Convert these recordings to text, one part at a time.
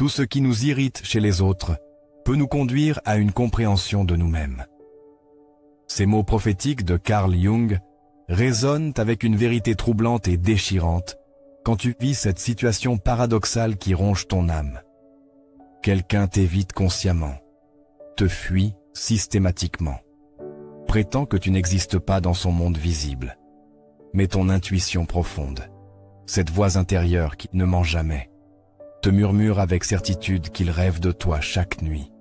tout ce qui nous irrite chez les autres peut nous conduire à une compréhension de nous-mêmes. Ces mots prophétiques de Carl Jung résonnent avec une vérité troublante et déchirante quand tu vis cette situation paradoxale qui ronge ton âme. Quelqu'un t'évite consciemment, te fuit systématiquement, prétend que tu n'existes pas dans son monde visible. Mais ton intuition profonde, cette voix intérieure qui ne ment jamais, te murmure avec certitude qu'il rêve de toi chaque nuit,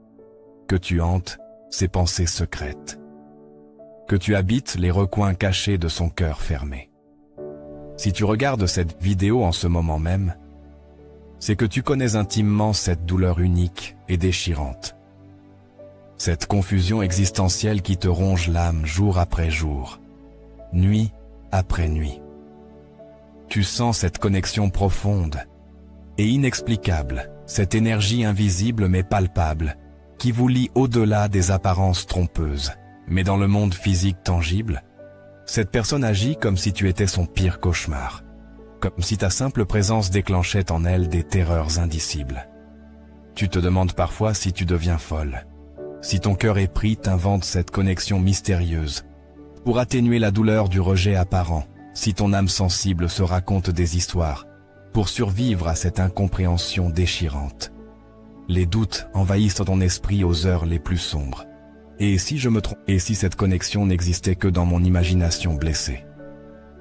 que tu hantes ses pensées secrètes, que tu habites les recoins cachés de son cœur fermé. Si tu regardes cette vidéo en ce moment même, c'est que tu connais intimement cette douleur unique et déchirante. Cette confusion existentielle qui te ronge l'âme jour après jour, nuit après nuit. Tu sens cette connexion profonde et inexplicable, cette énergie invisible mais palpable, qui vous lie au-delà des apparences trompeuses. Mais dans le monde physique tangible, cette personne agit comme si tu étais son pire cauchemar, comme si ta simple présence déclenchait en elle des terreurs indicibles. Tu te demandes parfois si tu deviens folle. Si ton cœur épris t'invente cette connexion mystérieuse, pour atténuer la douleur du rejet apparent, si ton âme sensible se raconte des histoires, pour survivre à cette incompréhension déchirante. Les doutes envahissent ton esprit aux heures les plus sombres. Et si je me trompe, et si cette connexion n'existait que dans mon imagination blessée?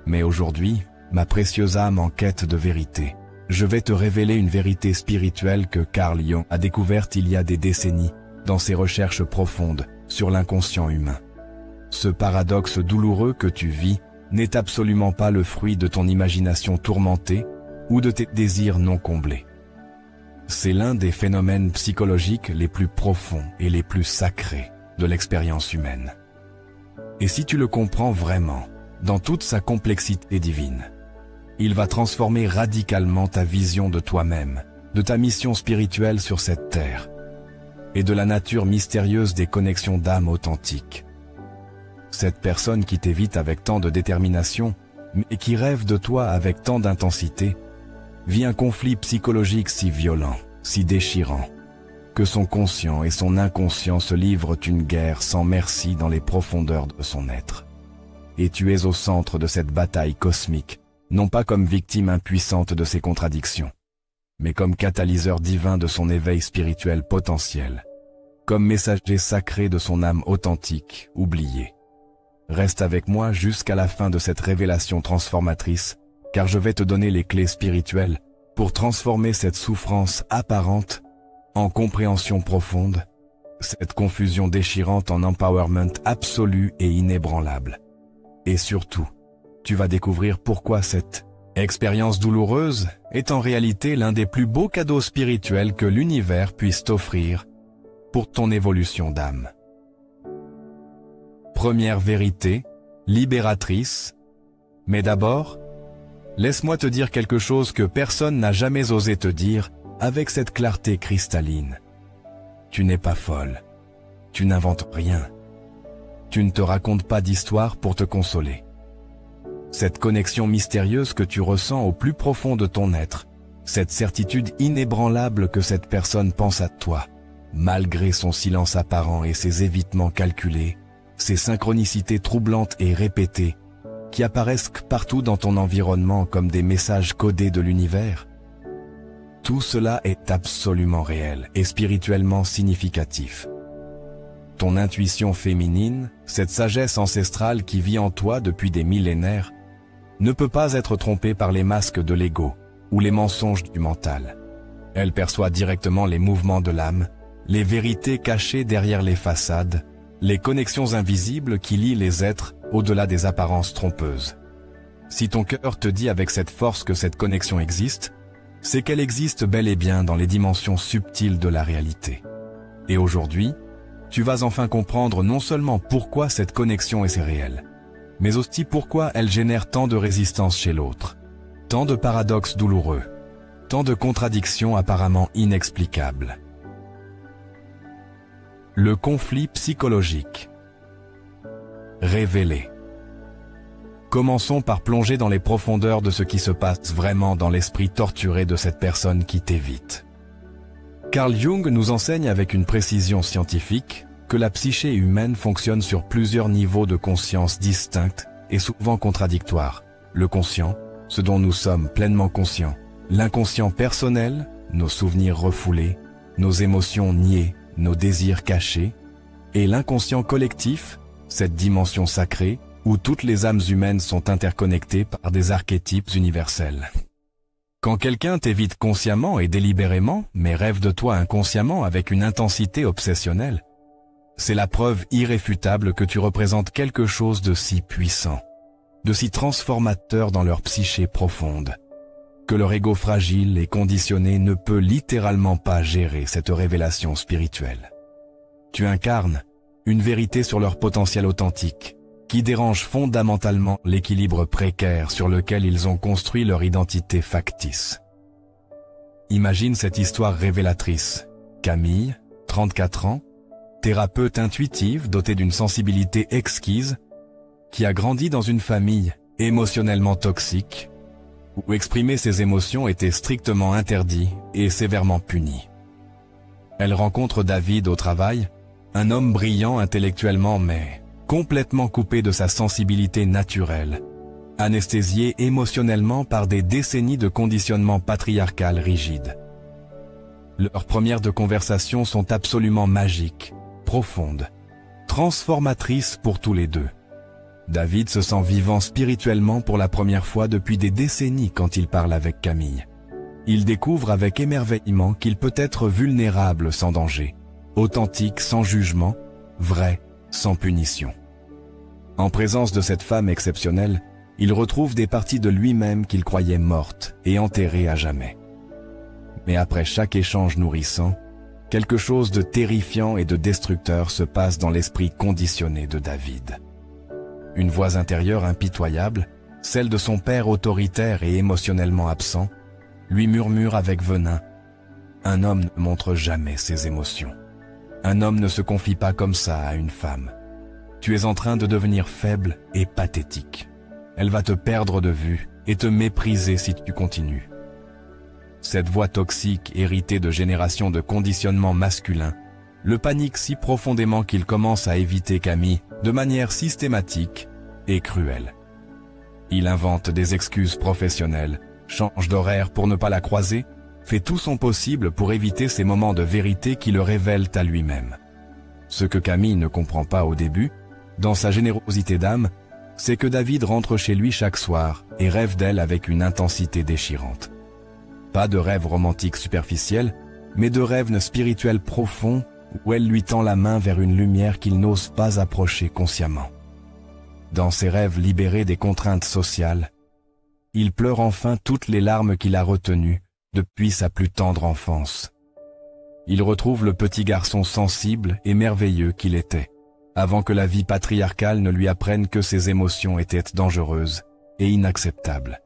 Mais aujourd'hui, ma précieuse âme en quête de vérité, je vais te révéler une vérité spirituelle que Carl Jung a découverte il y a des décennies dans ses recherches profondes sur l'inconscient humain. Ce paradoxe douloureux que tu vis n'est absolument pas le fruit de ton imagination tourmentée ou de tes désirs non comblés. C'est l'un des phénomènes psychologiques les plus profonds et les plus sacrés de l'expérience humaine. Et si tu le comprends vraiment, dans toute sa complexité divine, il va transformer radicalement ta vision de toi-même, de ta mission spirituelle sur cette terre, et de la nature mystérieuse des connexions d'âme authentiques. Cette personne qui t'évite avec tant de détermination, mais qui rêve de toi avec tant d'intensité, vit un conflit psychologique si violent, si déchirant, que son conscient et son inconscient se livrent une guerre sans merci dans les profondeurs de son être. Et tu es au centre de cette bataille cosmique, non pas comme victime impuissante de ses contradictions, mais comme catalyseur divin de son éveil spirituel potentiel, comme messager sacré de son âme authentique, oubliée. Reste avec moi jusqu'à la fin de cette révélation transformatrice, car je vais te donner les clés spirituelles pour transformer cette souffrance apparente en compréhension profonde, cette confusion déchirante en empowerment absolu et inébranlable. Et surtout, tu vas découvrir pourquoi cette expérience douloureuse est en réalité l'un des plus beaux cadeaux spirituels que l'univers puisse t'offrir pour ton évolution d'âme. Première vérité, libératrice, mais d'abord, laisse-moi te dire quelque chose que personne n'a jamais osé te dire avec cette clarté cristalline. Tu n'es pas folle, tu n'inventes rien, tu ne te racontes pas d'histoire pour te consoler. Cette connexion mystérieuse que tu ressens au plus profond de ton être, cette certitude inébranlable que cette personne pense à toi, malgré son silence apparent et ses évitements calculés, ces synchronicités troublantes et répétées, qui apparaissent partout dans ton environnement comme des messages codés de l'univers. Tout cela est absolument réel et spirituellement significatif. Ton intuition féminine, cette sagesse ancestrale qui vit en toi depuis des millénaires, ne peut pas être trompée par les masques de l'ego ou les mensonges du mental. Elle perçoit directement les mouvements de l'âme, les vérités cachées derrière les façades, les connexions invisibles qui lient les êtres au-delà des apparences trompeuses. Si ton cœur te dit avec cette force que cette connexion existe, c'est qu'elle existe bel et bien dans les dimensions subtiles de la réalité. Et aujourd'hui, tu vas enfin comprendre non seulement pourquoi cette connexion est si réelle, mais aussi pourquoi elle génère tant de résistance chez l'autre, tant de paradoxes douloureux, tant de contradictions apparemment inexplicables. Le conflit psychologique. Révélé. Commençons par plonger dans les profondeurs de ce qui se passe vraiment dans l'esprit torturé de cette personne qui t'évite. Carl Jung nous enseigne avec une précision scientifique que la psyché humaine fonctionne sur plusieurs niveaux de conscience distincts et souvent contradictoires. Le conscient, ce dont nous sommes pleinement conscients. L'inconscient personnel, nos souvenirs refoulés, nos émotions niées, nos désirs cachés. Et l'inconscient collectif, cette dimension sacrée, où toutes les âmes humaines sont interconnectées par des archétypes universels. Quand quelqu'un t'évite consciemment et délibérément, mais rêve de toi inconsciemment avec une intensité obsessionnelle, c'est la preuve irréfutable que tu représentes quelque chose de si puissant, de si transformateur dans leur psyché profonde, que leur ego fragile et conditionné ne peut littéralement pas gérer cette révélation spirituelle. Tu incarnes une vérité sur leur potentiel authentique, qui dérange fondamentalement l'équilibre précaire sur lequel ils ont construit leur identité factice. Imagine cette histoire révélatrice. Camille, 34 ans, thérapeute intuitive dotée d'une sensibilité exquise, qui a grandi dans une famille émotionnellement toxique, où exprimer ses émotions était strictement interdit et sévèrement puni. Elle rencontre David au travail, un homme brillant intellectuellement mais complètement coupé de sa sensibilité naturelle, anesthésié émotionnellement par des décennies de conditionnement patriarcal rigide. Leurs premières de conversation sont absolument magiques, profondes, transformatrices pour tous les deux. David se sent vivant spirituellement pour la première fois depuis des décennies quand il parle avec Camille. Il découvre avec émerveillement qu'il peut être vulnérable sans danger, authentique sans jugement, vrai sans punition. En présence de cette femme exceptionnelle, il retrouve des parties de lui-même qu'il croyait mortes et enterrées à jamais. Mais après chaque échange nourrissant, quelque chose de terrifiant et de destructeur se passe dans l'esprit conditionné de David. Une voix intérieure impitoyable, celle de son père autoritaire et émotionnellement absent, lui murmure avec venin « Un homme ne montre jamais ses émotions. Un homme ne se confie pas comme ça à une femme. Tu es en train de devenir faible et pathétique. Elle va te perdre de vue et te mépriser si tu continues. » Cette voix toxique, héritée de générations de conditionnement masculin, le panique si profondément qu'il commence à éviter Camille de manière systématique et cruelle. Il invente des excuses professionnelles, change d'horaire pour ne pas la croiser, fait tout son possible pour éviter ces moments de vérité qui le révèlent à lui-même. Ce que Camille ne comprend pas au début, dans sa générosité d'âme, c'est que David rentre chez lui chaque soir et rêve d'elle avec une intensité déchirante. Pas de rêve romantique superficiel, mais de rêves spirituels profonds où elle lui tend la main vers une lumière qu'il n'ose pas approcher consciemment. Dans ces rêves libérés des contraintes sociales, il pleure enfin toutes les larmes qu'il a retenues depuis sa plus tendre enfance. Il retrouve le petit garçon sensible et merveilleux qu'il était, avant que la vie patriarcale ne lui apprenne que ses émotions étaient dangereuses et inacceptables.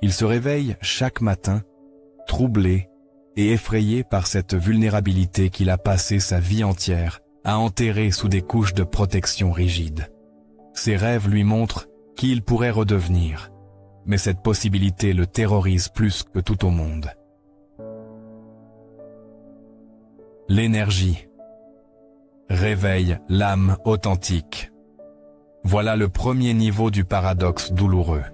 Il se réveille chaque matin, troublé et effrayé par cette vulnérabilité qu'il a passé sa vie entière à enterrer sous des couches de protection rigides. Ses rêves lui montrent qui il pourrait redevenir, mais cette possibilité le terrorise plus que tout au monde. L'énergie réveille l'âme authentique. Voilà le premier niveau du paradoxe douloureux.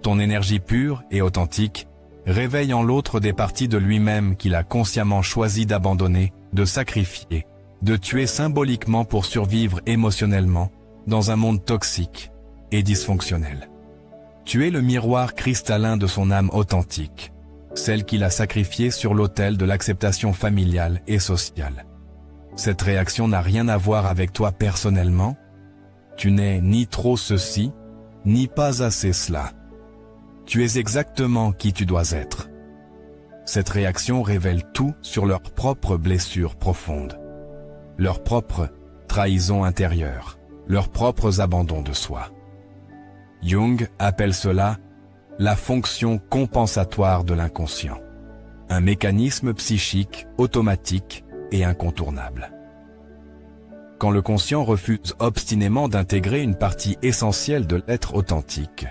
Ton énergie pure et authentique réveille en l'autre des parties de lui-même qu'il a consciemment choisi d'abandonner, de sacrifier, de tuer symboliquement pour survivre émotionnellement dans un monde toxique et dysfonctionnel. Tu es le miroir cristallin de son âme authentique, celle qu'il a sacrifiée sur l'autel de l'acceptation familiale et sociale. Cette réaction n'a rien à voir avec toi personnellement. Tu n'es ni trop ceci, ni pas assez cela. Tu es exactement qui tu dois être. Cette réaction révèle tout sur leurs propres blessures profondes, leur propre trahison intérieure, leurs propres abandons de soi. Jung appelle cela la fonction compensatoire de l'inconscient, un mécanisme psychique automatique et incontournable. Quand le conscient refuse obstinément d'intégrer une partie essentielle de l'être authentique,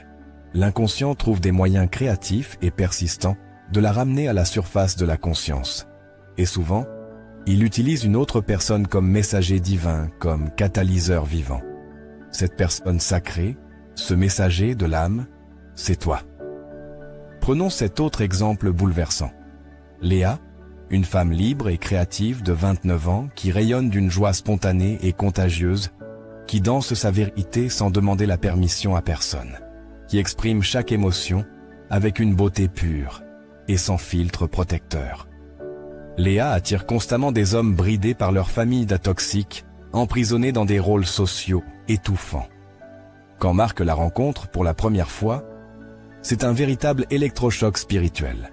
l'inconscient trouve des moyens créatifs et persistants de la ramener à la surface de la conscience. Et souvent, il utilise une autre personne comme messager divin, comme catalyseur vivant. Cette personne sacrée, ce messager de l'âme, c'est toi. Prenons cet autre exemple bouleversant. Léa, une femme libre et créative de 29 ans qui rayonne d'une joie spontanée et contagieuse, qui danse sa vérité sans demander la permission à personne, qui exprime chaque émotion avec une beauté pure et sans filtre protecteur. Léa attire constamment des hommes bridés par leur famille toxiques, emprisonnés dans des rôles sociaux étouffants. Quand Marc la rencontre pour la première fois, c'est un véritable électrochoc spirituel.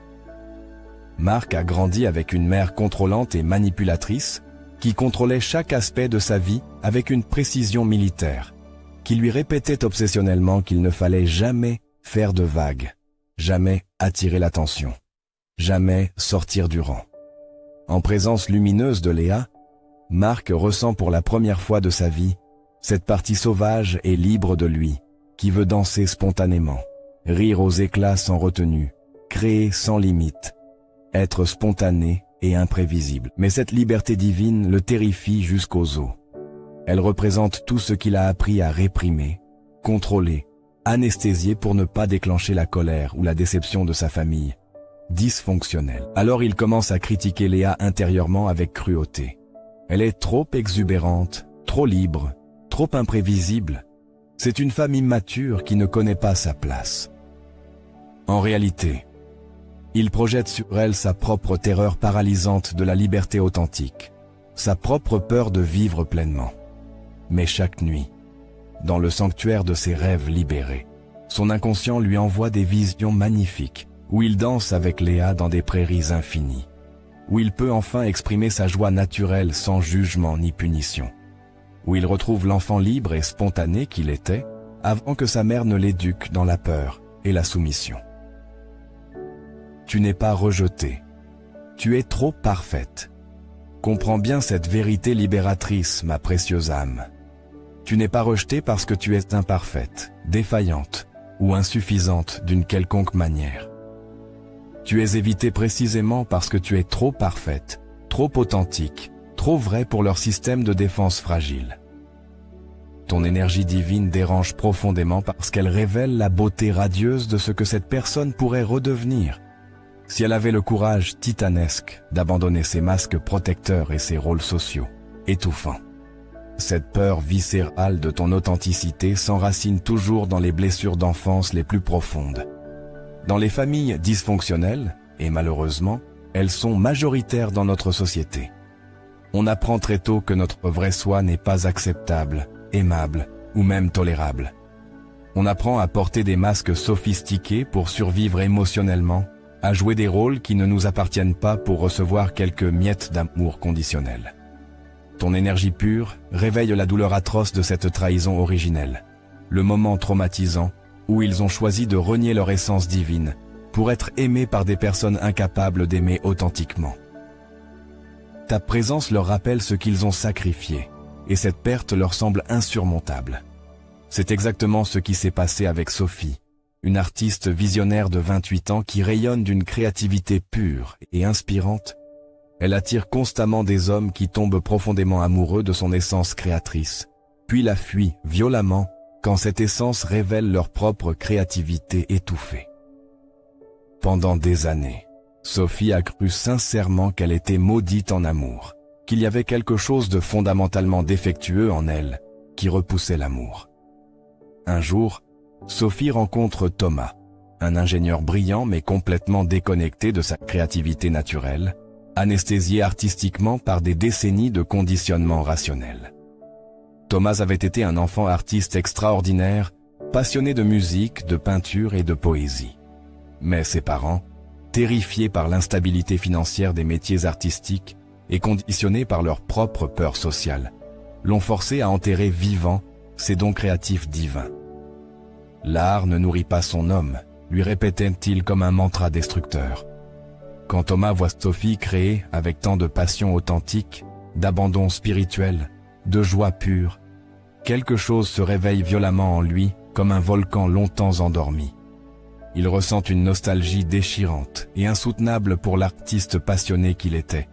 Marc a grandi avec une mère contrôlante et manipulatrice qui contrôlait chaque aspect de sa vie avec une précision militaire, qui lui répétait obsessionnellement qu'il ne fallait jamais faire de vagues, jamais attirer l'attention, jamais sortir du rang. En présence lumineuse de Léa, Marc ressent pour la première fois de sa vie cette partie sauvage et libre de lui, qui veut danser spontanément, rire aux éclats sans retenue, créer sans limite, être spontané et imprévisible. Mais cette liberté divine le terrifie jusqu'aux os. Elle représente tout ce qu'il a appris à réprimer, contrôler, anesthésier pour ne pas déclencher la colère ou la déception de sa famille, dysfonctionnelle. Alors il commence à critiquer Léa intérieurement avec cruauté. Elle est trop exubérante, trop libre, trop imprévisible. C'est une femme immature qui ne connaît pas sa place. En réalité, il projette sur elle sa propre terreur paralysante de la liberté authentique, sa propre peur de vivre pleinement. Mais chaque nuit, dans le sanctuaire de ses rêves libérés, son inconscient lui envoie des visions magnifiques, où il danse avec Léa dans des prairies infinies, où il peut enfin exprimer sa joie naturelle sans jugement ni punition, où il retrouve l'enfant libre et spontané qu'il était, avant que sa mère ne l'éduque dans la peur et la soumission. Tu n'es pas rejetée. Tu es trop parfaite. Comprends bien cette vérité libératrice, ma précieuse âme. Tu n'es pas rejetée parce que tu es imparfaite, défaillante ou insuffisante d'une quelconque manière. Tu es évitée précisément parce que tu es trop parfaite, trop authentique, trop vraie pour leur système de défense fragile. Ton énergie divine dérange profondément parce qu'elle révèle la beauté radieuse de ce que cette personne pourrait redevenir si elle avait le courage titanesque d'abandonner ses masques protecteurs et ses rôles sociaux, étouffants. Cette peur viscérale de ton authenticité s'enracine toujours dans les blessures d'enfance les plus profondes. Dans les familles dysfonctionnelles, et malheureusement, elles sont majoritaires dans notre société. On apprend très tôt que notre vrai soi n'est pas acceptable, aimable ou même tolérable. On apprend à porter des masques sophistiqués pour survivre émotionnellement, à jouer des rôles qui ne nous appartiennent pas pour recevoir quelques miettes d'amour conditionnel. Ton énergie pure réveille la douleur atroce de cette trahison originelle, le moment traumatisant où ils ont choisi de renier leur essence divine pour être aimés par des personnes incapables d'aimer authentiquement. Ta présence leur rappelle ce qu'ils ont sacrifié, et cette perte leur semble insurmontable. C'est exactement ce qui s'est passé avec Sophie, une artiste visionnaire de 28 ans qui rayonne d'une créativité pure et inspirante. Elle attire constamment des hommes qui tombent profondément amoureux de son essence créatrice, puis la fuient violemment quand cette essence révèle leur propre créativité étouffée. Pendant des années, Sophie a cru sincèrement qu'elle était maudite en amour, qu'il y avait quelque chose de fondamentalement défectueux en elle qui repoussait l'amour. Un jour, Sophie rencontre Thomas, un ingénieur brillant mais complètement déconnecté de sa créativité naturelle, anesthésié artistiquement par des décennies de conditionnement rationnel. Thomas avait été un enfant artiste extraordinaire, passionné de musique, de peinture et de poésie. Mais ses parents, terrifiés par l'instabilité financière des métiers artistiques et conditionnés par leur propre peur sociale, l'ont forcé à enterrer vivant ses dons créatifs divins. L'art ne nourrit pas son homme, lui répétait-il comme un mantra destructeur. Quand Thomas voit Sophie créer avec tant de passion authentique, d'abandon spirituel, de joie pure, quelque chose se réveille violemment en lui comme un volcan longtemps endormi. Il ressent une nostalgie déchirante et insoutenable pour l'artiste passionné qu'il était,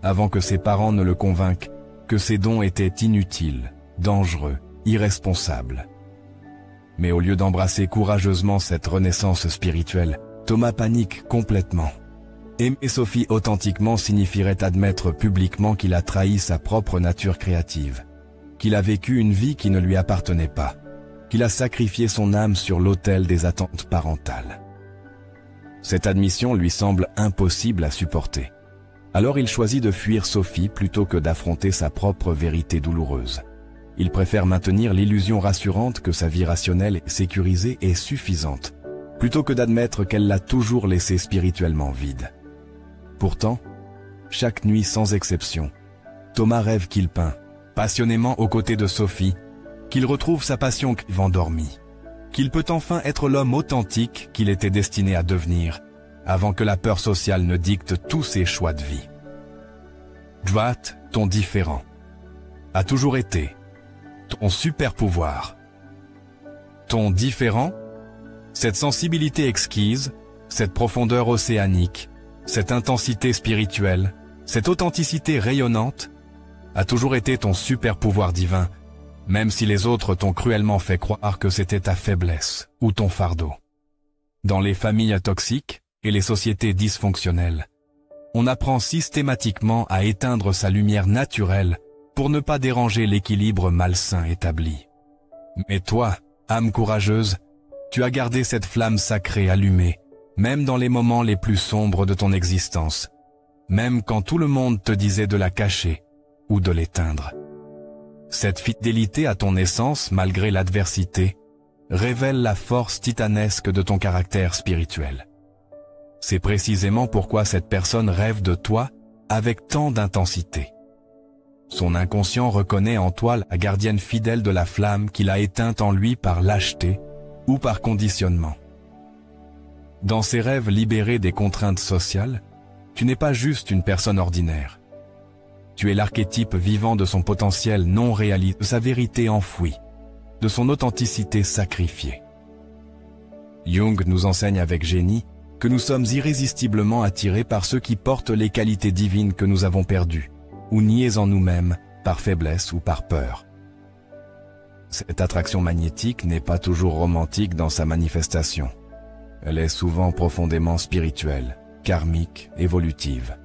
avant que ses parents ne le convainquent que ses dons étaient inutiles, dangereux, irresponsables. Mais au lieu d'embrasser courageusement cette renaissance spirituelle, Thomas panique complètement. Aimer Sophie authentiquement signifierait admettre publiquement qu'il a trahi sa propre nature créative, qu'il a vécu une vie qui ne lui appartenait pas, qu'il a sacrifié son âme sur l'autel des attentes parentales. Cette admission lui semble impossible à supporter. Alors il choisit de fuir Sophie plutôt que d'affronter sa propre vérité douloureuse. Il préfère maintenir l'illusion rassurante que sa vie rationnelle et sécurisée est suffisante, plutôt que d'admettre qu'elle l'a toujours laissé spirituellement vide. Pourtant, chaque nuit sans exception, Thomas rêve qu'il peint, passionnément aux côtés de Sophie, qu'il retrouve sa passion endormie, qu'il peut enfin être l'homme authentique qu'il était destiné à devenir, avant que la peur sociale ne dicte tous ses choix de vie. Dvat, ton différent, a toujours été ton super pouvoir. Ton différent, cette sensibilité exquise, cette profondeur océanique, cette intensité spirituelle, cette authenticité rayonnante, a toujours été ton super pouvoir divin, même si les autres t'ont cruellement fait croire que c'était ta faiblesse ou ton fardeau. Dans les familles toxiques et les sociétés dysfonctionnelles, on apprend systématiquement à éteindre sa lumière naturelle pour ne pas déranger l'équilibre malsain établi. Mais toi, âme courageuse, tu as gardé cette flamme sacrée allumée, même dans les moments les plus sombres de ton existence, même quand tout le monde te disait de la cacher ou de l'éteindre. Cette fidélité à ton essence, malgré l'adversité, révèle la force titanesque de ton caractère spirituel. C'est précisément pourquoi cette personne rêve de toi avec tant d'intensité. Son inconscient reconnaît en toi la gardienne fidèle de la flamme qu'il a éteinte en lui par lâcheté ou par conditionnement. Dans ces rêves libérés des contraintes sociales, tu n'es pas juste une personne ordinaire. Tu es l'archétype vivant de son potentiel non réalisé, de sa vérité enfouie, de son authenticité sacrifiée. Jung nous enseigne avec génie que nous sommes irrésistiblement attirés par ceux qui portent les qualités divines que nous avons perdues, ou niées en nous-mêmes par faiblesse ou par peur. Cette attraction magnétique n'est pas toujours romantique dans sa manifestation. Elle est souvent profondément spirituelle, karmique, évolutive.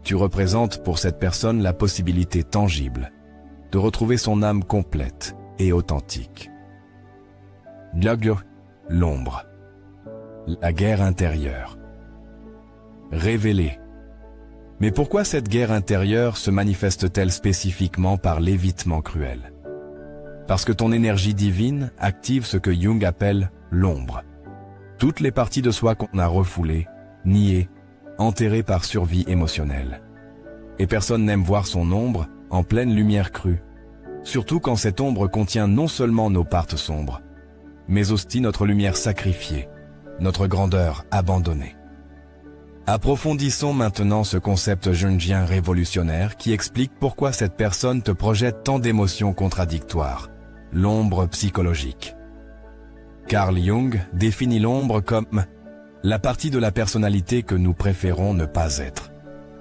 Tu représentes pour cette personne la possibilité tangible de retrouver son âme complète et authentique. L'ombre. La guerre intérieure. Révélée. Mais pourquoi cette guerre intérieure se manifeste-t-elle spécifiquement par l'évitement cruel? Parce que ton énergie divine active ce que Jung appelle l'ombre. Toutes les parties de soi qu'on a refoulées, niées, enterrées par survie émotionnelle. Et personne n'aime voir son ombre en pleine lumière crue, surtout quand cette ombre contient non seulement nos parts sombres, mais aussi notre lumière sacrifiée, notre grandeur abandonnée. Approfondissons maintenant ce concept jungien révolutionnaire qui explique pourquoi cette personne te projette tant d'émotions contradictoires, l'ombre psychologique. Carl Jung définit l'ombre comme la partie de la personnalité que nous préférons ne pas être.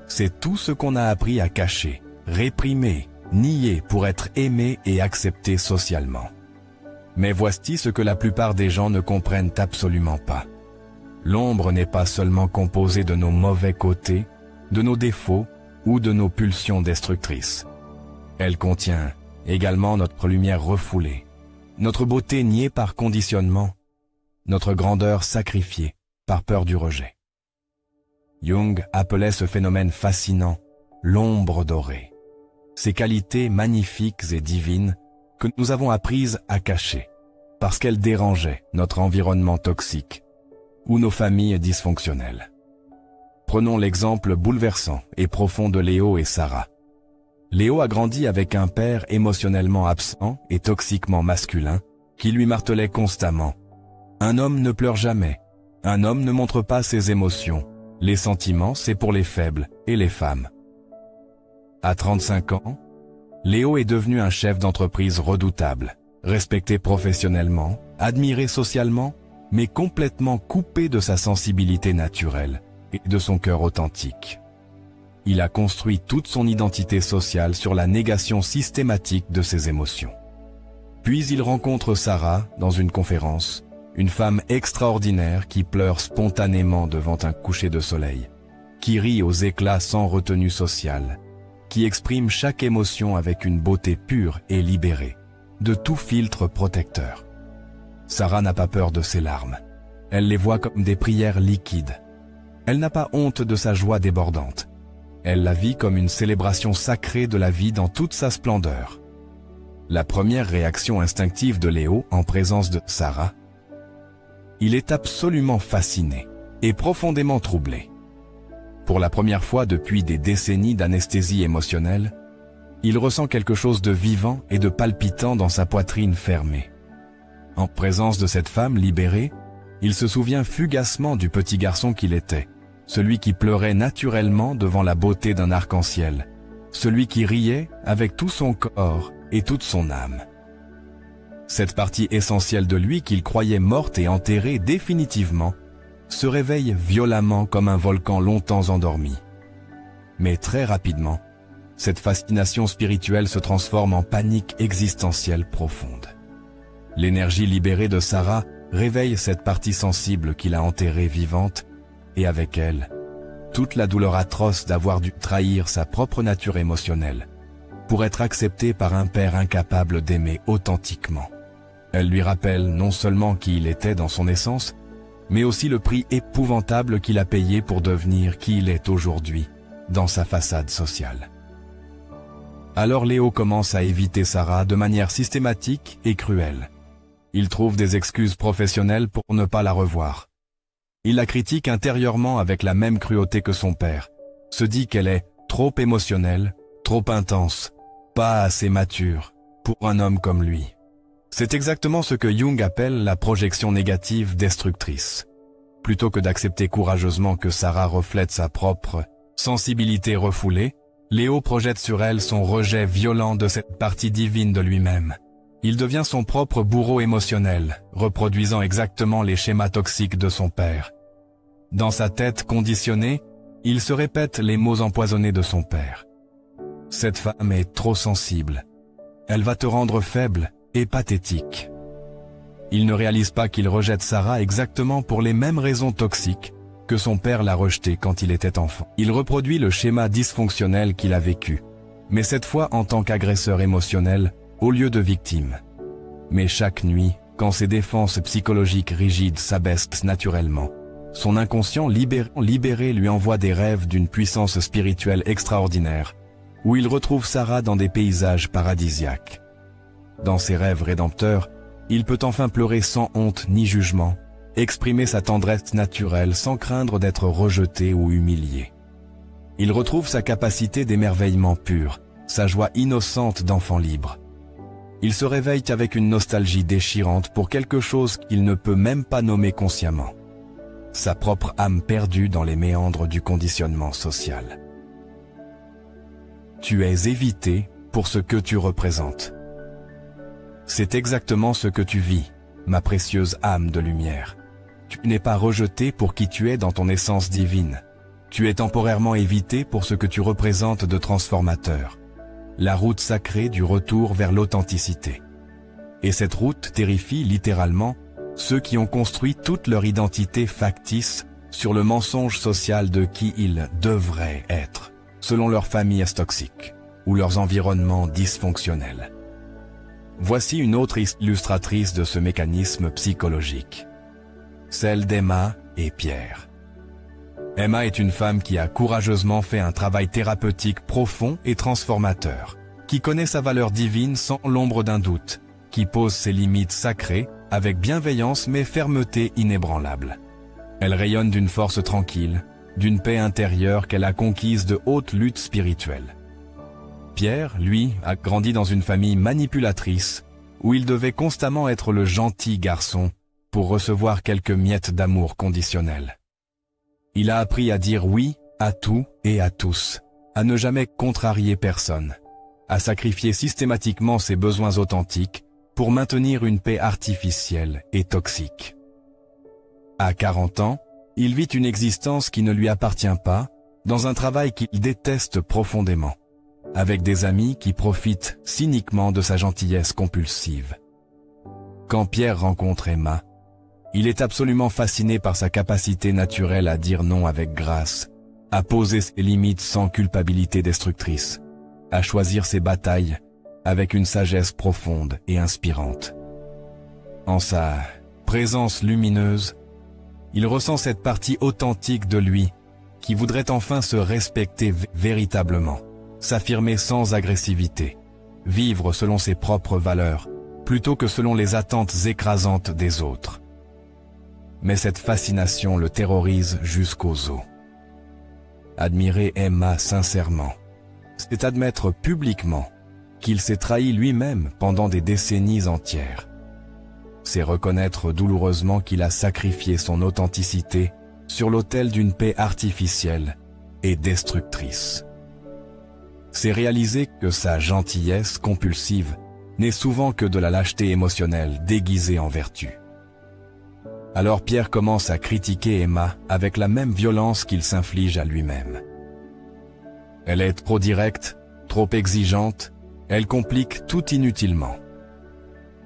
C'est tout ce qu'on a appris à cacher, réprimer, nier pour être aimé et accepté socialement. Mais voici ce que la plupart des gens ne comprennent absolument pas. L'ombre n'est pas seulement composée de nos mauvais côtés, de nos défauts ou de nos pulsions destructrices. Elle contient également notre lumière refoulée, notre beauté niée par conditionnement, notre grandeur sacrifiée par peur du rejet. Jung appelait ce phénomène fascinant l'ombre dorée. Ces qualités magnifiques et divines que nous avons apprises à cacher, parce qu'elles dérangeaient notre environnement toxique ou nos familles dysfonctionnelles. Prenons l'exemple bouleversant et profond de Léo et Sarah. Léo a grandi avec un père émotionnellement absent et toxiquement masculin qui lui martelait constamment. Un homme ne pleure jamais, un homme ne montre pas ses émotions, les sentiments c'est pour les faibles et les femmes. À 35 ans, Léo est devenu un chef d'entreprise redoutable, respecté professionnellement, admiré socialement, mais complètement coupé de sa sensibilité naturelle et de son cœur authentique. Il a construit toute son identité sociale sur la négation systématique de ses émotions. Puis il rencontre Sarah dans une conférence, une femme extraordinaire qui pleure spontanément devant un coucher de soleil, qui rit aux éclats sans retenue sociale, qui exprime chaque émotion avec une beauté pure et libérée, de tout filtre protecteur. Sarah n'a pas peur de ses larmes. Elle les voit comme des prières liquides. Elle n'a pas honte de sa joie débordante. Elle la vit comme une célébration sacrée de la vie dans toute sa splendeur. La première réaction instinctive de Léo en présence de Sarah, il est absolument fasciné et profondément troublé. Pour la première fois depuis des décennies d'anesthésie émotionnelle, il ressent quelque chose de vivant et de palpitant dans sa poitrine fermée. En présence de cette femme libérée, il se souvient fugacement du petit garçon qu'il était, celui qui pleurait naturellement devant la beauté d'un arc-en-ciel, celui qui riait avec tout son corps et toute son âme. Cette partie essentielle de lui qu'il croyait morte et enterrée définitivement se réveille violemment comme un volcan longtemps endormi. Mais très rapidement, cette fascination spirituelle se transforme en panique existentielle profonde. L'énergie libérée de Sarah réveille cette partie sensible qu'il a enterrée vivante, et avec elle, toute la douleur atroce d'avoir dû trahir sa propre nature émotionnelle pour être accepté par un père incapable d'aimer authentiquement. Elle lui rappelle non seulement qui il était dans son essence, mais aussi le prix épouvantable qu'il a payé pour devenir qui il est aujourd'hui, dans sa façade sociale. Alors Léo commence à éviter Sarah de manière systématique et cruelle. Il trouve des excuses professionnelles pour ne pas la revoir. Il la critique intérieurement avec la même cruauté que son père, se dit qu'elle est trop émotionnelle, trop intense, pas assez mature pour un homme comme lui. C'est exactement ce que Jung appelle la projection négative destructrice. Plutôt que d'accepter courageusement que Sarah reflète sa propre sensibilité refoulée, Léo projette sur elle son rejet violent de cette partie divine de lui-même. Il devient son propre bourreau émotionnel, reproduisant exactement les schémas toxiques de son père. Dans sa tête conditionnée, il se répète les mots empoisonnés de son père. Cette femme est trop sensible. Elle va te rendre faible et pathétique. Il ne réalise pas qu'il rejette Sarah exactement pour les mêmes raisons toxiques que son père l'a rejetée quand il était enfant. Il reproduit le schéma dysfonctionnel qu'il a vécu, mais cette fois en tant qu'agresseur émotionnel au lieu de victime. Mais chaque nuit, quand ses défenses psychologiques rigides s'abaissent naturellement, son inconscient libéré lui envoie des rêves d'une puissance spirituelle extraordinaire, où il retrouve Sarah dans des paysages paradisiaques. Dans ses rêves rédempteurs, il peut enfin pleurer sans honte ni jugement, exprimer sa tendresse naturelle sans craindre d'être rejeté ou humilié. Il retrouve sa capacité d'émerveillement pur, sa joie innocente d'enfant libre. Il se réveille avec une nostalgie déchirante pour quelque chose qu'il ne peut même pas nommer consciemment. Sa propre âme perdue dans les méandres du conditionnement social. Tu es évité pour ce que tu représentes. C'est exactement ce que tu vis, ma précieuse âme de lumière. Tu n'es pas rejeté pour qui tu es dans ton essence divine. Tu es temporairement évité pour ce que tu représentes de transformateur. La route sacrée du retour vers l'authenticité. Et cette route terrifie littéralement ceux qui ont construit toute leur identité factice sur le mensonge social de qui ils devraient être, selon leur famille toxique ou leurs environnements dysfonctionnels. Voici une autre illustratrice de ce mécanisme psychologique, celle d'Emma et Pierre. Emma est une femme qui a courageusement fait un travail thérapeutique profond et transformateur, qui connaît sa valeur divine sans l'ombre d'un doute, qui pose ses limites sacrées avec bienveillance mais fermeté inébranlable. Elle rayonne d'une force tranquille, d'une paix intérieure qu'elle a conquise de hautes luttes spirituelles. Pierre, lui, a grandi dans une famille manipulatrice, où il devait constamment être le gentil garçon pour recevoir quelques miettes d'amour conditionnel. Il a appris à dire oui à tout et à tous, à ne jamais contrarier personne, à sacrifier systématiquement ses besoins authentiques pour maintenir une paix artificielle et toxique. À 40 ans, il vit une existence qui ne lui appartient pas, dans un travail qu'il déteste profondément, avec des amis qui profitent cyniquement de sa gentillesse compulsive. Quand Pierre rencontre Emma, il est absolument fasciné par sa capacité naturelle à dire non avec grâce, à poser ses limites sans culpabilité destructrice, à choisir ses batailles avec une sagesse profonde et inspirante. En sa présence lumineuse, il ressent cette partie authentique de lui qui voudrait enfin se respecter véritablement, s'affirmer sans agressivité, vivre selon ses propres valeurs, plutôt que selon les attentes écrasantes des autres. Mais cette fascination le terrorise jusqu'aux os. Admirer Emma sincèrement, c'est admettre publiquement qu'il s'est trahi lui-même pendant des décennies entières. C'est reconnaître douloureusement qu'il a sacrifié son authenticité sur l'autel d'une paix artificielle et destructrice. C'est réaliser que sa gentillesse compulsive n'est souvent que de la lâcheté émotionnelle déguisée en vertu. Alors Pierre commence à critiquer Emma avec la même violence qu'il s'inflige à lui-même. Elle est trop directe, trop exigeante, elle complique tout inutilement.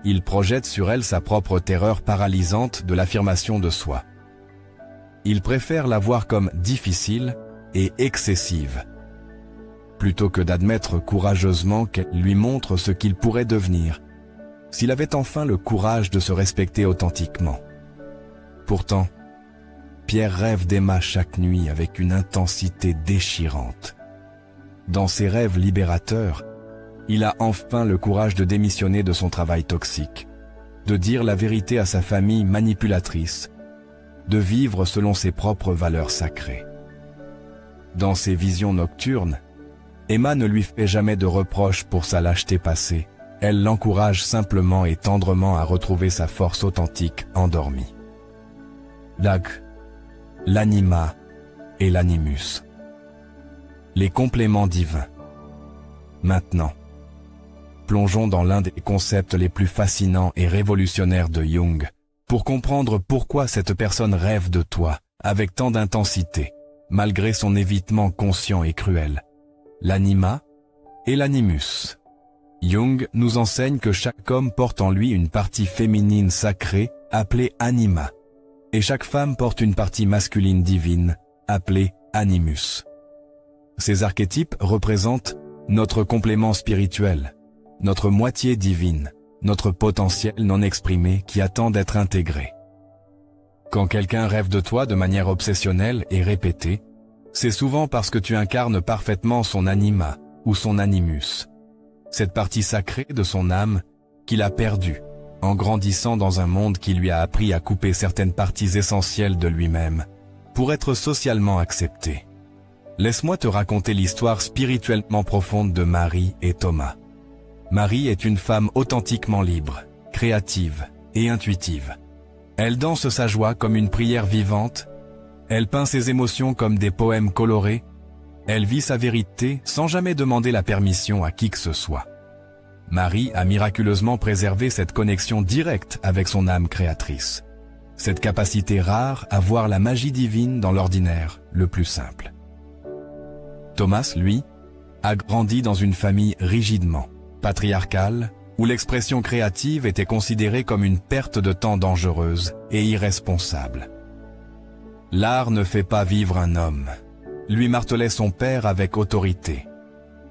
Il projette sur elle sa propre terreur paralysante de l'affirmation de soi. Il préfère la voir comme difficile et excessive, plutôt que d'admettre courageusement qu'elle lui montre ce qu'il pourrait devenir, s'il avait enfin le courage de se respecter authentiquement. Pourtant, Pierre rêve d'Emma chaque nuit avec une intensité déchirante. Dans ses rêves libérateurs, il a enfin le courage de démissionner de son travail toxique, de dire la vérité à sa famille manipulatrice, de vivre selon ses propres valeurs sacrées. Dans ses visions nocturnes, Emma ne lui fait jamais de reproches pour sa lâcheté passée. Elle l'encourage simplement et tendrement à retrouver sa force authentique endormie. L'anima et l'animus. Les compléments divins. Maintenant, plongeons dans l'un des concepts les plus fascinants et révolutionnaires de Jung pour comprendre pourquoi cette personne rêve de toi avec tant d'intensité, malgré son évitement conscient et cruel. L'anima et l'animus. Jung nous enseigne que chaque homme porte en lui une partie féminine sacrée appelée anima, et chaque femme porte une partie masculine divine appelée animus. Ces archétypes représentent notre complément spirituel, notre moitié divine, notre potentiel non exprimé qui attend d'être intégré. Quand quelqu'un rêve de toi de manière obsessionnelle et répétée, c'est souvent parce que tu incarnes parfaitement son anima ou son animus, cette partie sacrée de son âme qu'il a perdue en grandissant dans un monde qui lui a appris à couper certaines parties essentielles de lui-même pour être socialement accepté. Laisse-moi te raconter l'histoire spirituellement profonde de Marie et Thomas. Marie est une femme authentiquement libre, créative et intuitive. Elle danse sa joie comme une prière vivante. Elle peint ses émotions comme des poèmes colorés. Elle vit sa vérité sans jamais demander la permission à qui que ce soit. Marie a miraculeusement préservé cette connexion directe avec son âme créatrice. Cette capacité rare à voir la magie divine dans l'ordinaire, le plus simple. Thomas, lui, a grandi dans une famille rigidement patriarcale, où l'expression créative était considérée comme une perte de temps dangereuse et irresponsable. L'art ne fait pas vivre un homme, lui martelait son père avec autorité.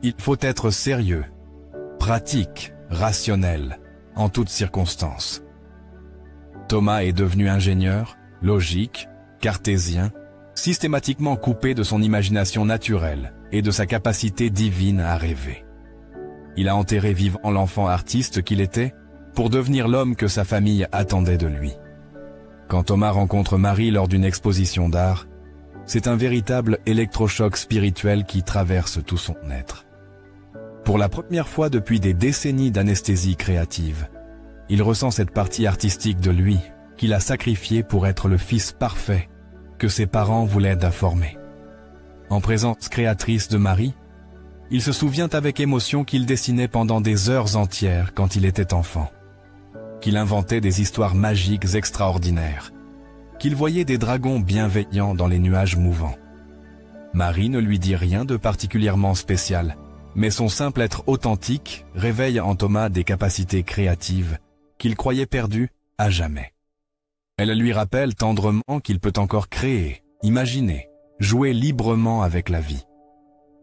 Il faut être sérieux, pratique, rationnel, en toutes circonstances. Thomas est devenu ingénieur, logique, cartésien, systématiquement coupé de son imagination naturelle et de sa capacité divine à rêver. Il a enterré vivant l'enfant artiste qu'il était pour devenir l'homme que sa famille attendait de lui. Quand Thomas rencontre Marie lors d'une exposition d'art, c'est un véritable électrochoc spirituel qui traverse tout son être. Pour la première fois depuis des décennies d'anesthésie créative, il ressent cette partie artistique de lui qu'il a sacrifiée pour être le fils parfait que ses parents voulaient former. En présence créatrice de Marie, il se souvient avec émotion qu'il dessinait pendant des heures entières quand il était enfant, qu'il inventait des histoires magiques extraordinaires, qu'il voyait des dragons bienveillants dans les nuages mouvants. Marie ne lui dit rien de particulièrement spécial, mais son simple être authentique réveille en Thomas des capacités créatives qu'il croyait perdues à jamais. Elle lui rappelle tendrement qu'il peut encore créer, imaginer, jouer librement avec la vie.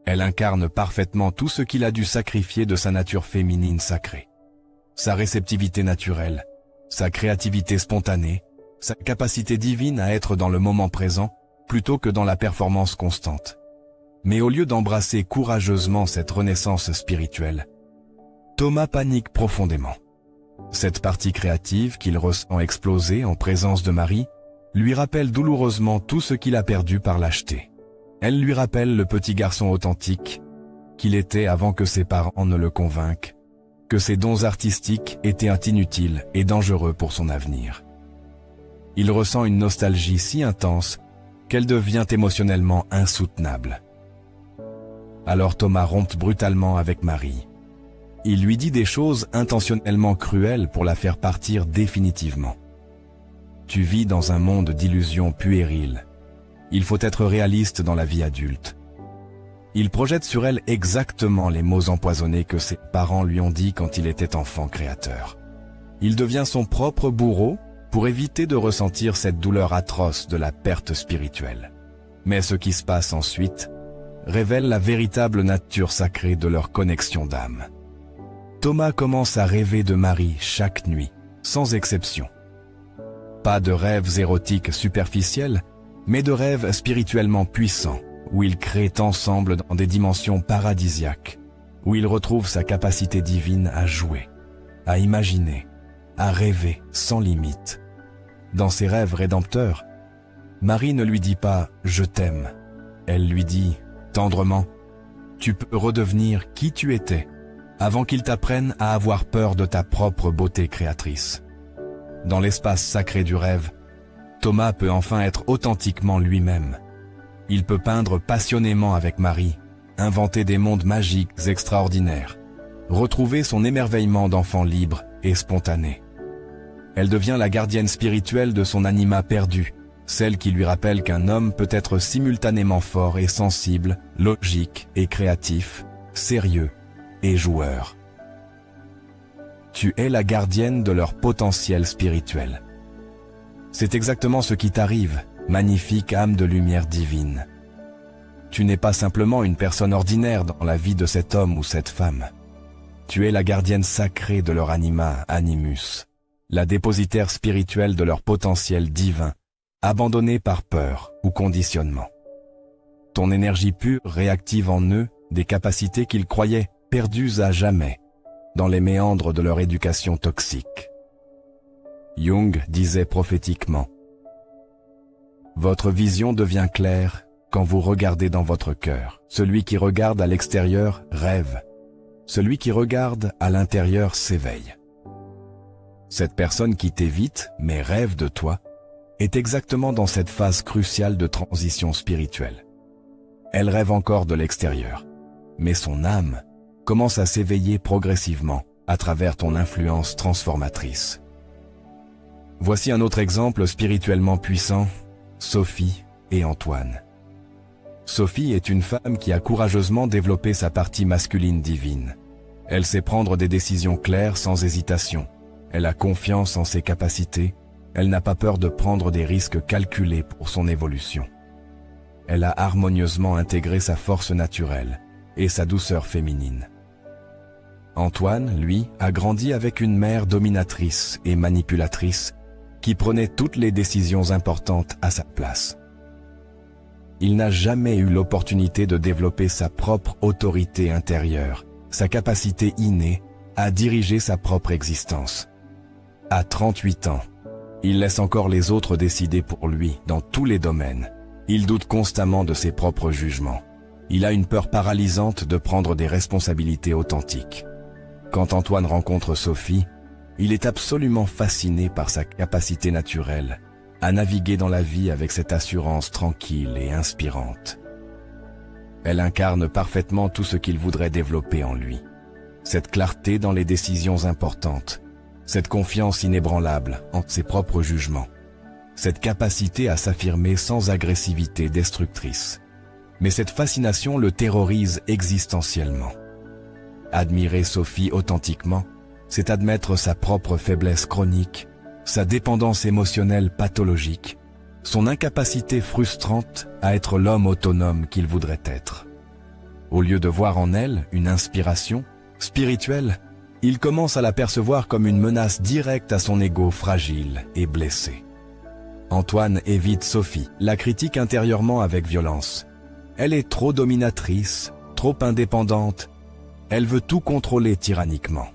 Elle incarne parfaitement tout ce qu'il a dû sacrifier de sa nature féminine sacrée. Sa réceptivité naturelle, sa créativité spontanée, sa capacité divine à être dans le moment présent plutôt que dans la performance constante. Mais au lieu d'embrasser courageusement cette renaissance spirituelle, Thomas panique profondément. Cette partie créative qu'il ressent exploser en présence de Marie lui rappelle douloureusement tout ce qu'il a perdu par lâcheté. Elle lui rappelle le petit garçon authentique qu'il était avant que ses parents ne le convainquent, que ses dons artistiques étaient inutiles et dangereux pour son avenir. Il ressent une nostalgie si intense qu'elle devient émotionnellement insoutenable. Alors Thomas rompt brutalement avec Marie. Il lui dit des choses intentionnellement cruelles pour la faire partir définitivement. Tu vis dans un monde d'illusions puériles. Il faut être réaliste dans la vie adulte. Il projette sur elle exactement les mots empoisonnés que ses parents lui ont dit quand il était enfant créateur. Il devient son propre bourreau pour éviter de ressentir cette douleur atroce de la perte spirituelle. Mais ce qui se passe ensuite révèle la véritable nature sacrée de leur connexion d'âme. Thomas commence à rêver de Marie chaque nuit, sans exception. Pas de rêves érotiques superficiels, mais de rêves spirituellement puissants, où ils créent ensemble dans des dimensions paradisiaques, où il retrouve sa capacité divine à jouer, à imaginer, à rêver sans limite. Dans ses rêves rédempteurs, Marie ne lui dit pas « je t'aime ». Elle lui dit tendrement « tu peux redevenir qui tu étais » avant qu'il t'apprenne à avoir peur de ta propre beauté créatrice. Dans l'espace sacré du rêve, Thomas peut enfin être authentiquement lui-même. Il peut peindre passionnément avec Marie, inventer des mondes magiques extraordinaires, retrouver son émerveillement d'enfant libre et spontané. Elle devient la gardienne spirituelle de son anima perdu, celle qui lui rappelle qu'un homme peut être simultanément fort et sensible, logique et créatif, sérieux et joueur. Tu es la gardienne de leur potentiel spirituel. C'est exactement ce qui t'arrive, magnifique âme de lumière divine. Tu n'es pas simplement une personne ordinaire dans la vie de cet homme ou cette femme. Tu es la gardienne sacrée de leur anima animus, la dépositaire spirituelle de leur potentiel divin, abandonné par peur ou conditionnement. Ton énergie pure réactive en eux des capacités qu'ils croyaient perdues à jamais, dans les méandres de leur éducation toxique. Jung disait prophétiquement « Votre vision devient claire quand vous regardez dans votre cœur. Celui qui regarde à l'extérieur rêve. Celui qui regarde à l'intérieur s'éveille. » Cette personne qui t'évite, mais rêve de toi, est exactement dans cette phase cruciale de transition spirituelle. Elle rêve encore de l'extérieur, mais son âme commence à s'éveiller progressivement à travers ton influence transformatrice. Voici un autre exemple spirituellement puissant, Sophie et Antoine. Sophie est une femme qui a courageusement développé sa partie masculine divine. Elle sait prendre des décisions claires sans hésitation. Elle a confiance en ses capacités. Elle n'a pas peur de prendre des risques calculés pour son évolution. Elle a harmonieusement intégré sa force naturelle et sa douceur féminine. Antoine, lui, a grandi avec une mère dominatrice et manipulatrice qui prenait toutes les décisions importantes à sa place. Il n'a jamais eu l'opportunité de développer sa propre autorité intérieure, sa capacité innée à diriger sa propre existence. À 38 ans, il laisse encore les autres décider pour lui dans tous les domaines. Il doute constamment de ses propres jugements. Il a une peur paralysante de prendre des responsabilités authentiques. Quand Antoine rencontre Sophie, il est absolument fasciné par sa capacité naturelle à naviguer dans la vie avec cette assurance tranquille et inspirante. Elle incarne parfaitement tout ce qu'il voudrait développer en lui. Cette clarté dans les décisions importantes, cette confiance inébranlable en ses propres jugements, cette capacité à s'affirmer sans agressivité destructrice. mais cette fascination le terrorise existentiellement. Admirer Sophie authentiquement, c'est admettre sa propre faiblesse chronique, sa dépendance émotionnelle pathologique, son incapacité frustrante à être l'homme autonome qu'il voudrait être. Au lieu de voir en elle une inspiration spirituelle, il commence à la percevoir comme une menace directe à son ego fragile et blessé. Antoine évite Sophie, la critique intérieurement avec violence. Elle est trop dominatrice, trop indépendante. Elle veut tout contrôler tyranniquement.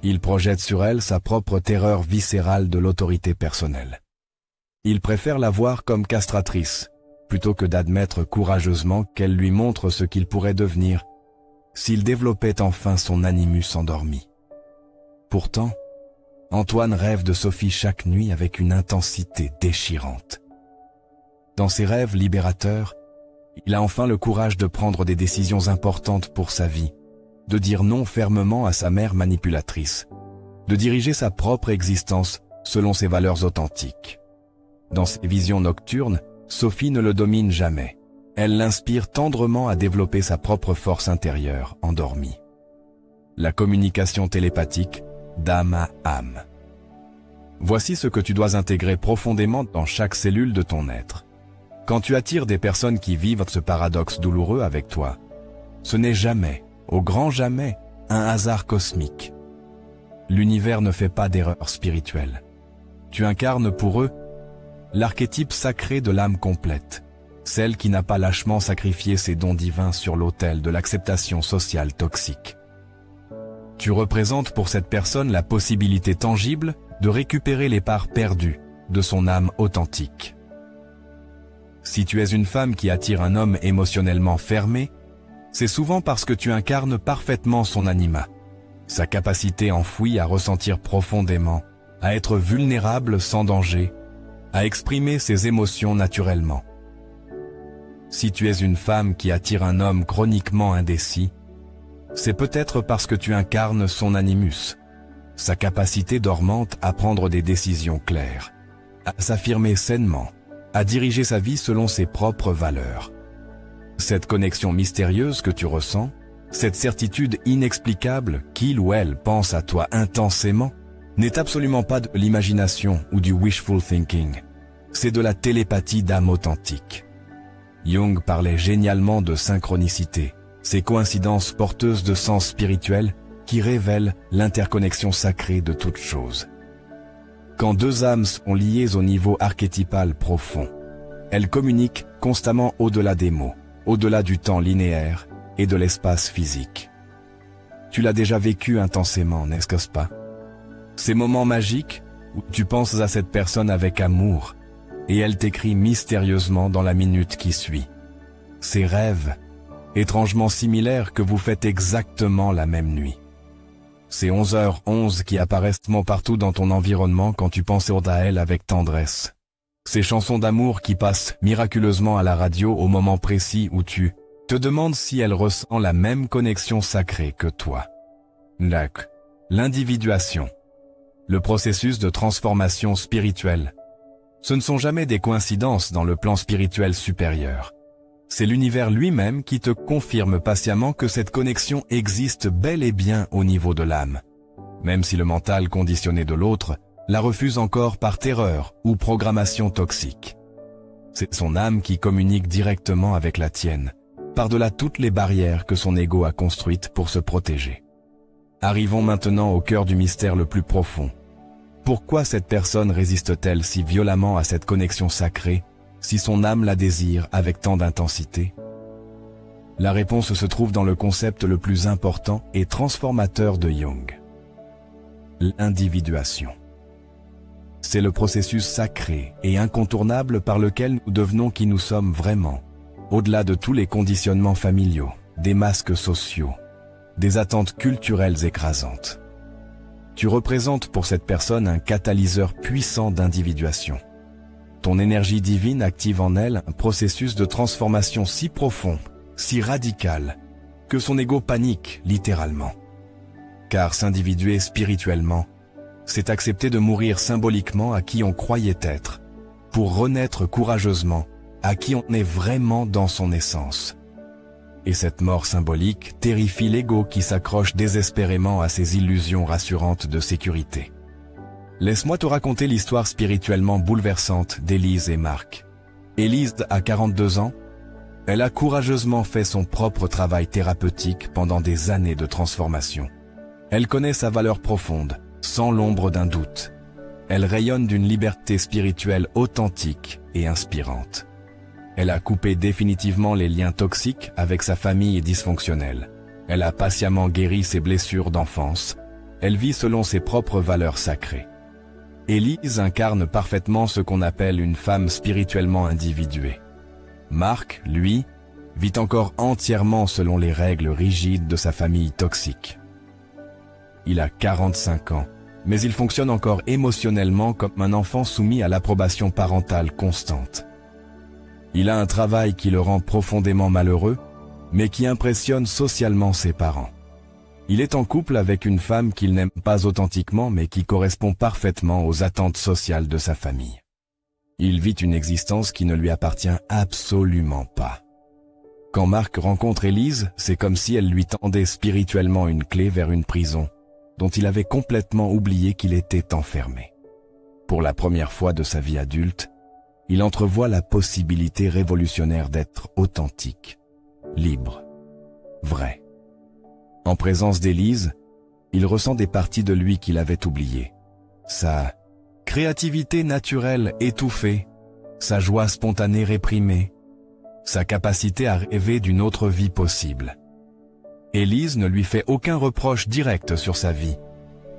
Il projette sur elle sa propre terreur viscérale de l'autorité personnelle. Il préfère la voir comme castratrice, plutôt que d'admettre courageusement qu'elle lui montre ce qu'il pourrait devenir s'il développait enfin son animus endormi. Pourtant, Antoine rêve de Sophie chaque nuit avec une intensité déchirante. Dans ses rêves libérateurs, il a enfin le courage de prendre des décisions importantes pour sa vie, de dire non fermement à sa mère manipulatrice, de diriger sa propre existence selon ses valeurs authentiques. Dans ses visions nocturnes, Sophie ne le domine jamais. Elle l'inspire tendrement à développer sa propre force intérieure, endormie. La communication télépathique d'âme à âme. Voici ce que tu dois intégrer profondément dans chaque cellule de ton être. Quand tu attires des personnes qui vivent ce paradoxe douloureux avec toi, ce n'est jamais, au grand jamais, un hasard cosmique. L'univers ne fait pas d'erreur spirituelle. Tu incarnes pour eux l'archétype sacré de l'âme complète, celle qui n'a pas lâchement sacrifié ses dons divins sur l'autel de l'acceptation sociale toxique. Tu représentes pour cette personne la possibilité tangible de récupérer les parts perdues de son âme authentique. Si tu es une femme qui attire un homme émotionnellement fermé, c'est souvent parce que tu incarnes parfaitement son anima, sa capacité enfouie à ressentir profondément, à être vulnérable sans danger, à exprimer ses émotions naturellement. Si tu es une femme qui attire un homme chroniquement indécis, c'est peut-être parce que tu incarnes son animus, sa capacité dormante à prendre des décisions claires, à s'affirmer sainement, à diriger sa vie selon ses propres valeurs. Cette connexion mystérieuse que tu ressens, cette certitude inexplicable qu'il ou elle pense à toi intensément, n'est absolument pas de l'imagination ou du wishful thinking. C'est de la télépathie d'âme authentique. Jung parlait génialement de synchronicité, ces coïncidences porteuses de sens spirituel qui révèlent l'interconnexion sacrée de toutes choses. Quand deux âmes sont liées au niveau archétypal profond, elles communiquent constamment au-delà des mots, au-delà du temps linéaire et de l'espace physique. Tu l'as déjà vécu intensément, n'est-ce pas? Ces moments magiques où tu penses à cette personne avec amour et elle t'écrit mystérieusement dans la minute qui suit. Ces rêves, étrangement similaires que vous faites exactement la même nuit. Ces 11h11 qui apparaissent partout dans ton environnement quand tu penses à elle avec tendresse. Ces chansons d'amour qui passent miraculeusement à la radio au moment précis où tu te demandes si elle ressent la même connexion sacrée que toi. L'individuation, le processus de transformation spirituelle. Ce ne sont jamais des coïncidences dans le plan spirituel supérieur. C'est l'univers lui-même qui te confirme patiemment que cette connexion existe bel et bien au niveau de l'âme, même si le mental conditionné de l'autre la refuse encore par terreur ou programmation toxique. C'est son âme qui communique directement avec la tienne, par-delà toutes les barrières que son ego a construites pour se protéger. Arrivons maintenant au cœur du mystère le plus profond. Pourquoi cette personne résiste-t-elle si violemment à cette connexion sacrée, si son âme la désire avec tant d'intensité? La réponse se trouve dans le concept le plus important et transformateur de Jung. L'individuation. C'est le processus sacré et incontournable par lequel nous devenons qui nous sommes vraiment, au-delà de tous les conditionnements familiaux, des masques sociaux, des attentes culturelles écrasantes. Tu représentes pour cette personne un catalyseur puissant d'individuation. Ton énergie divine active en elle un processus de transformation si profond, si radical, que son ego panique littéralement. Car s'individuer spirituellement, c'est accepter de mourir symboliquement à qui on croyait être, pour renaître courageusement à qui on est vraiment dans son essence. Et cette mort symbolique terrifie l'ego qui s'accroche désespérément à ses illusions rassurantes de sécurité. Laisse-moi te raconter l'histoire spirituellement bouleversante d'Élise et Marc. Élise a 42 ans. Elle a courageusement fait son propre travail thérapeutique pendant des années de transformation. Elle connaît sa valeur profonde, sans l'ombre d'un doute. Elle rayonne d'une liberté spirituelle authentique et inspirante. Elle a coupé définitivement les liens toxiques avec sa famille dysfonctionnelle. Elle a patiemment guéri ses blessures d'enfance. Elle vit selon ses propres valeurs sacrées. Élise incarne parfaitement ce qu'on appelle une femme spirituellement individuée. Marc, lui, vit encore entièrement selon les règles rigides de sa famille toxique. Il a 45 ans, mais il fonctionne encore émotionnellement comme un enfant soumis à l'approbation parentale constante. Il a un travail qui le rend profondément malheureux, mais qui impressionne socialement ses parents. Il est en couple avec une femme qu'il n'aime pas authentiquement, mais qui correspond parfaitement aux attentes sociales de sa famille. Il vit une existence qui ne lui appartient absolument pas. Quand Marc rencontre Élise, c'est comme si elle lui tendait spirituellement une clé vers une prison, dont il avait complètement oublié qu'il était enfermé. Pour la première fois de sa vie adulte, il entrevoit la possibilité révolutionnaire d'être authentique, libre, vrai. En présence d'Élise, il ressent des parties de lui qu'il avait oubliées. Sa créativité naturelle étouffée, sa joie spontanée réprimée, sa capacité à rêver d'une autre vie possible. Élise ne lui fait aucun reproche direct sur sa vie,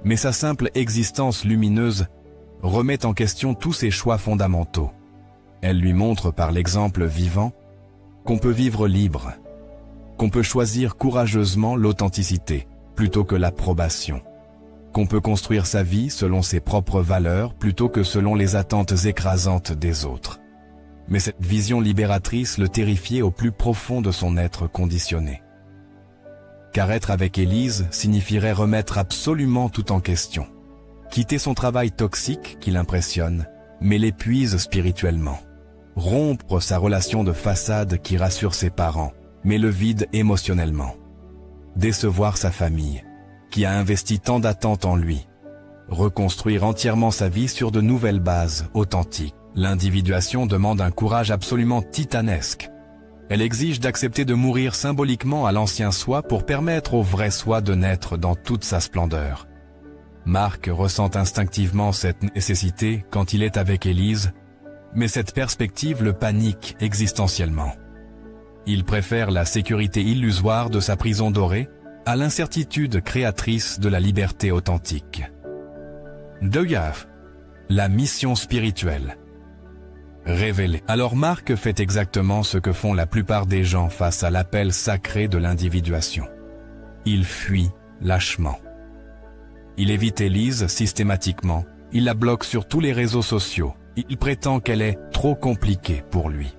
mais sa simple existence lumineuse remet en question tous ses choix fondamentaux. Elle lui montre par l'exemple vivant qu'on peut vivre libre, qu'on peut choisir courageusement l'authenticité plutôt que l'approbation, qu'on peut construire sa vie selon ses propres valeurs plutôt que selon les attentes écrasantes des autres. Mais cette vision libératrice le terrifiait au plus profond de son être conditionné. Car être avec Élise signifierait remettre absolument tout en question, quitter son travail toxique qui l'impressionne, mais l'épuise spirituellement, rompre sa relation de façade qui rassure ses parents, mais le vide émotionnellement, décevoir sa famille, qui a investi tant d'attentes en lui, reconstruire entièrement sa vie sur de nouvelles bases authentiques. L'individuation demande un courage absolument titanesque. Elle exige d'accepter de mourir symboliquement à l'ancien soi pour permettre au vrai soi de naître dans toute sa splendeur. Marc ressent instinctivement cette nécessité quand il est avec Élise, mais cette perspective le panique existentiellement. Il préfère la sécurité illusoire de sa prison dorée à l'incertitude créatrice de la liberté authentique. Deuxième, la mission spirituelle. Révélé. Alors Marc fait exactement ce que font la plupart des gens face à l'appel sacré de l'individuation. Il fuit lâchement. Il évite Élise systématiquement. Il la bloque sur tous les réseaux sociaux. Il prétend qu'elle est trop compliquée pour lui.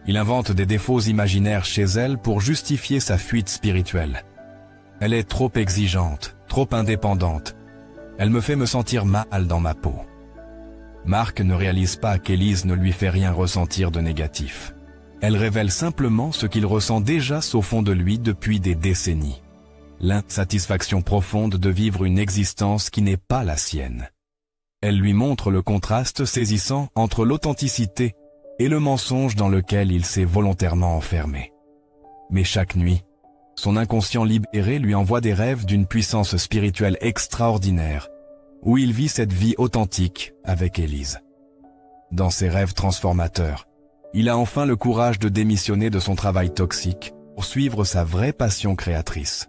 Il invente des défauts imaginaires chez elle pour justifier sa fuite spirituelle. Elle est trop exigeante, trop indépendante. Elle me fait me sentir mal dans ma peau. Marc ne réalise pas qu'Élise ne lui fait rien ressentir de négatif. Elle révèle simplement ce qu'il ressent déjà au fond de lui depuis des décennies. L'insatisfaction profonde de vivre une existence qui n'est pas la sienne. Elle lui montre le contraste saisissant entre l'authenticité et le mensonge dans lequel il s'est volontairement enfermé. Mais chaque nuit, son inconscient libéré lui envoie des rêves d'une puissance spirituelle extraordinaire, où il vit cette vie authentique avec Élise. Dans ses rêves transformateurs, il a enfin le courage de démissionner de son travail toxique pour suivre sa vraie passion créatrice.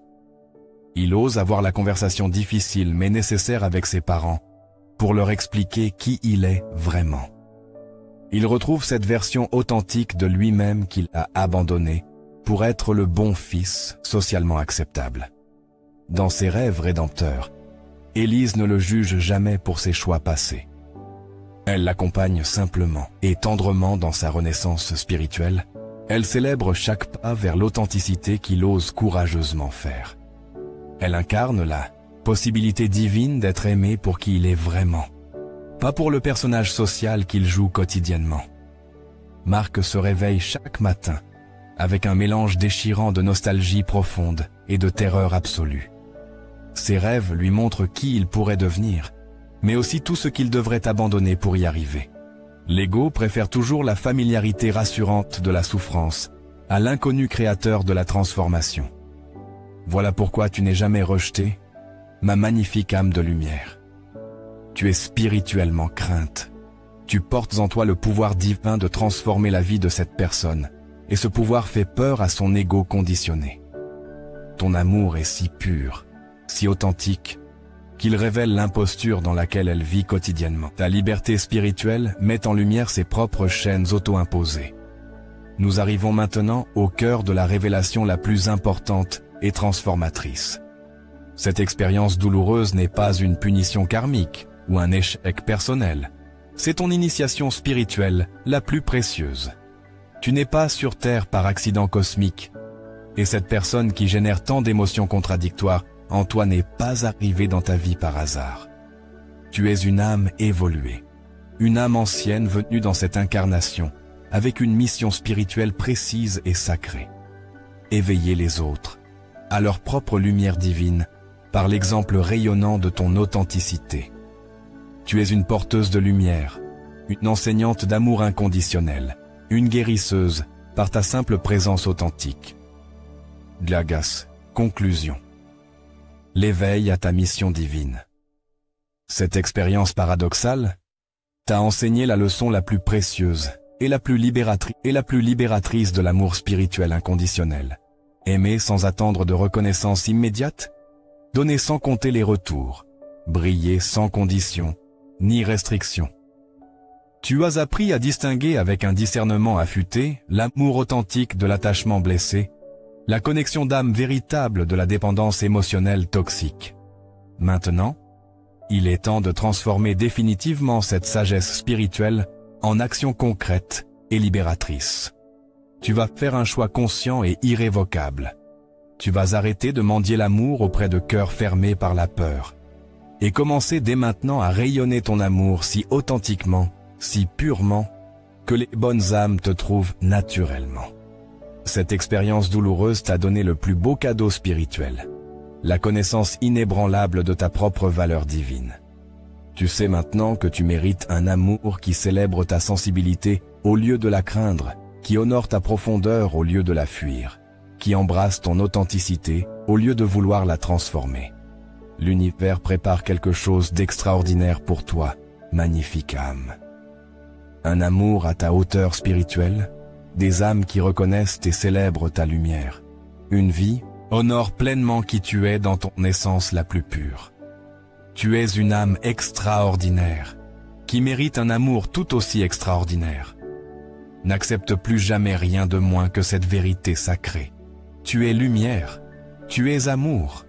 Il ose avoir la conversation difficile mais nécessaire avec ses parents pour leur expliquer qui il est vraiment. Il retrouve cette version authentique de lui-même qu'il a abandonnée pour être le bon fils socialement acceptable. Dans ses rêves rédempteurs, Élise ne le juge jamais pour ses choix passés. Elle l'accompagne simplement et tendrement dans sa renaissance spirituelle. Elle célèbre chaque pas vers l'authenticité qu'il ose courageusement faire. Elle incarne la possibilité divine d'être aimé pour qui il est vraiment, pas pour le personnage social qu'il joue quotidiennement. Marc se réveille chaque matin avec un mélange déchirant de nostalgie profonde et de terreur absolue. Ses rêves lui montrent qui il pourrait devenir, mais aussi tout ce qu'il devrait abandonner pour y arriver. L'ego préfère toujours la familiarité rassurante de la souffrance à l'inconnu créateur de la transformation. Voilà pourquoi tu n'es jamais rejeté, ma magnifique âme de lumière. Tu es spirituellement crainte. Tu portes en toi le pouvoir divin de transformer la vie de cette personne, et ce pouvoir fait peur à son ego conditionné. Ton amour est si pur, si authentique, qu'il révèle l'imposture dans laquelle elle vit quotidiennement. Ta liberté spirituelle met en lumière ses propres chaînes auto-imposées. Nous arrivons maintenant au cœur de la révélation la plus importante et transformatrice. Cette expérience douloureuse n'est pas une punition karmique ou un échec personnel. C'est ton initiation spirituelle la plus précieuse. Tu n'es pas sur Terre par accident cosmique, et cette personne qui génère tant d'émotions contradictoires en toi n'est pas arrivée dans ta vie par hasard. Tu es une âme évoluée, une âme ancienne venue dans cette incarnation, avec une mission spirituelle précise et sacrée. Éveiller les autres, à leur propre lumière divine, par l'exemple rayonnant de ton authenticité. Tu es une porteuse de lumière, une enseignante d'amour inconditionnel, une guérisseuse par ta simple présence authentique. Glagas, conclusion. L'éveil à ta mission divine. Cette expérience paradoxale t'a enseigné la leçon la plus précieuse et la plus libératrice de l'amour spirituel inconditionnel. Aimer sans attendre de reconnaissance immédiate, donner sans compter les retours, briller sans condition ni restriction. Tu as appris à distinguer avec un discernement affûté l'amour authentique de l'attachement blessé, la connexion d'âme véritable de la dépendance émotionnelle toxique. Maintenant, il est temps de transformer définitivement cette sagesse spirituelle en action concrète et libératrice. Tu vas faire un choix conscient et irrévocable. Tu vas arrêter de mendier l'amour auprès de cœurs fermés par la peur et commencer dès maintenant à rayonner ton amour si authentiquement, si purement, que les bonnes âmes te trouvent naturellement. Cette expérience douloureuse t'a donné le plus beau cadeau spirituel, la connaissance inébranlable de ta propre valeur divine. Tu sais maintenant que tu mérites un amour qui célèbre ta sensibilité au lieu de la craindre, qui honore ta profondeur au lieu de la fuir, qui embrasse ton authenticité au lieu de vouloir la transformer. L'univers prépare quelque chose d'extraordinaire pour toi, magnifique âme. Un amour à ta hauteur spirituelle, des âmes qui reconnaissent et célèbrent ta lumière. Une vie honore pleinement qui tu es dans ton essence la plus pure. Tu es une âme extraordinaire, qui mérite un amour tout aussi extraordinaire. N'accepte plus jamais rien de moins que cette vérité sacrée. Tu es lumière, tu es amour.